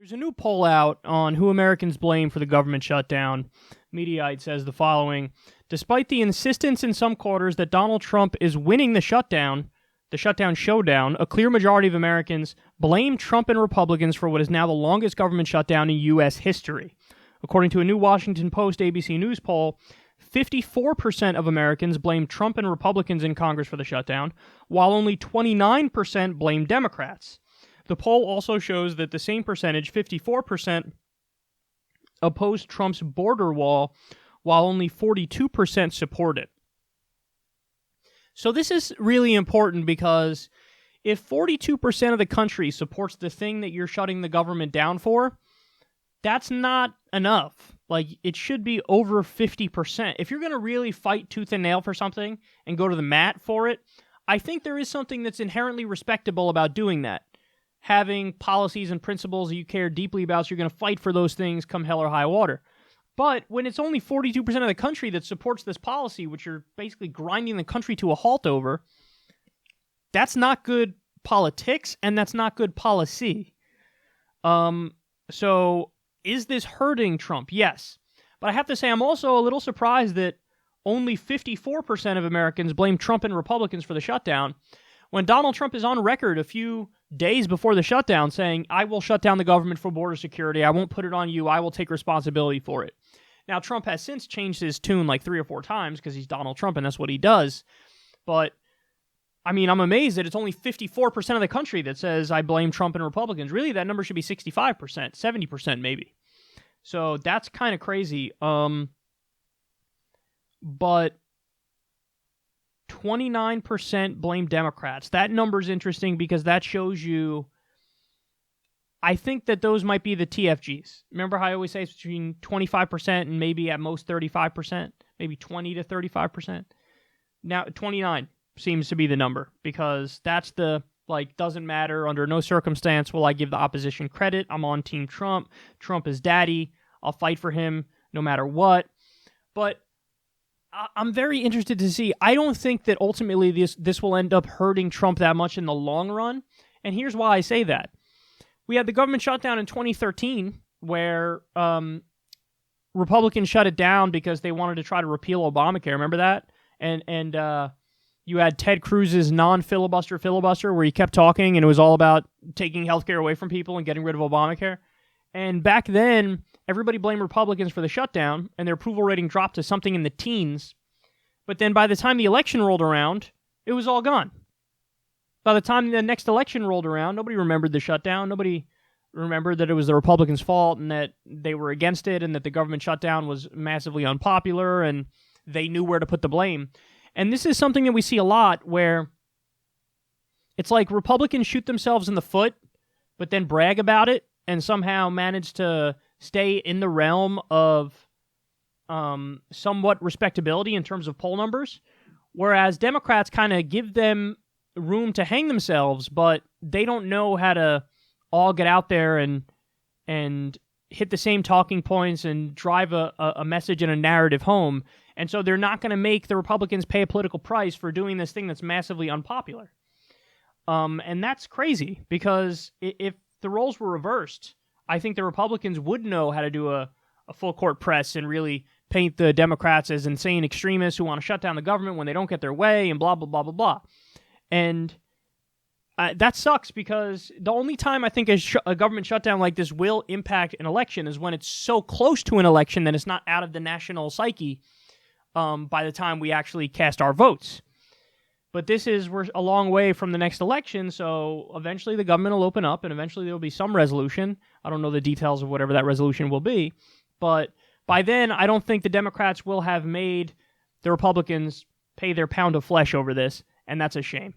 There's a new poll out on who Americans blame for the government shutdown. Mediaite says the following: despite the insistence in some quarters that Donald Trump is winning the shutdown showdown, a clear majority of Americans blame Trump and Republicans for what is now the longest government shutdown in U.S. history. According to a new Washington Post ABC News poll, 54% of Americans blame Trump and Republicans in Congress for the shutdown, while only 29% blame Democrats. The poll also shows that the same percentage, 54%, opposed Trump's border wall, while only 42% support it. So this is really important because if 42% of the country supports the thing that you're shutting the government down for, that's not enough. Like, it should be over 50%. If you're going to really fight tooth and nail for something and go to the mat for it, I think there is something that's inherently respectable about doing that. Having policies and principles that you care deeply about, so you're going to fight for those things come hell or high water. But when it's only 42% of the country that supports this policy, which you're basically grinding the country to a halt over, that's not good politics, and that's not good policy. So is this hurting Trump? Yes. But I have to say, I'm also a little surprised that only 54% of Americans blame Trump and Republicans for the shutdown, when Donald Trump is on record a few days before the shutdown saying, I will shut down the government for border security. I won't put it on you. I will take responsibility for it. Now, Trump has since changed his tune like 3 or 4 times because he's Donald Trump and that's what he does. But, I mean, I'm amazed that it's only 54% of the country that says, I blame Trump and Republicans. Really, that number should be 65%, 70% maybe. So that's kind of crazy. But 29% blame Democrats. That number's interesting because that shows you, I think that those might be the TFGs. Remember how I always say it's between 25% and maybe at most 35%, maybe 20 to 35%. Now 29 seems to be the number because that's the, like, doesn't matter under no circumstance will I give the opposition credit. I'm on Team Trump. Trump is daddy. I'll fight for him no matter what. But I'm very interested to see. I don't think that ultimately this will end up hurting Trump that much in the long run. And here's why I say that. We had the government shutdown in 2013 where Republicans shut it down because they wanted to try to repeal Obamacare. Remember that? And you had Ted Cruz's non-filibuster filibuster where he kept talking and it was all about taking healthcare away from people and getting rid of Obamacare. And back then, everybody blamed Republicans for the shutdown, and their approval rating dropped to something in the teens. But then by the time the election rolled around, it was all gone. By the time the next election rolled around, nobody remembered the shutdown. Nobody remembered that it was the Republicans' fault and that they were against it and that the government shutdown was massively unpopular and they knew where to put the blame. And this is something that we see a lot where it's like Republicans shoot themselves in the foot, but then brag about it and somehow manage to stay in the realm of somewhat respectability in terms of poll numbers, whereas Democrats kind of give them room to hang themselves, but they don't know how to all get out there and hit the same talking points and drive a message and a narrative home. And so they're not going to make the Republicans pay a political price for doing this thing that's massively unpopular. And that's crazy because if the roles were reversed, I think the Republicans would know how to do a full court press and really paint the Democrats as insane extremists who want to shut down the government when they don't get their way and blah, blah, blah, blah, blah. And that sucks because the only time I think a government shutdown like this will impact an election is when it's so close to an election that it's not out of the national psyche by the time we actually cast our votes. But we're a long way from the next election, so eventually the government will open up, and eventually there will be some resolution. I don't know the details of whatever that resolution will be, but by then, I don't think the Democrats will have made the Republicans pay their pound of flesh over this, and that's a shame.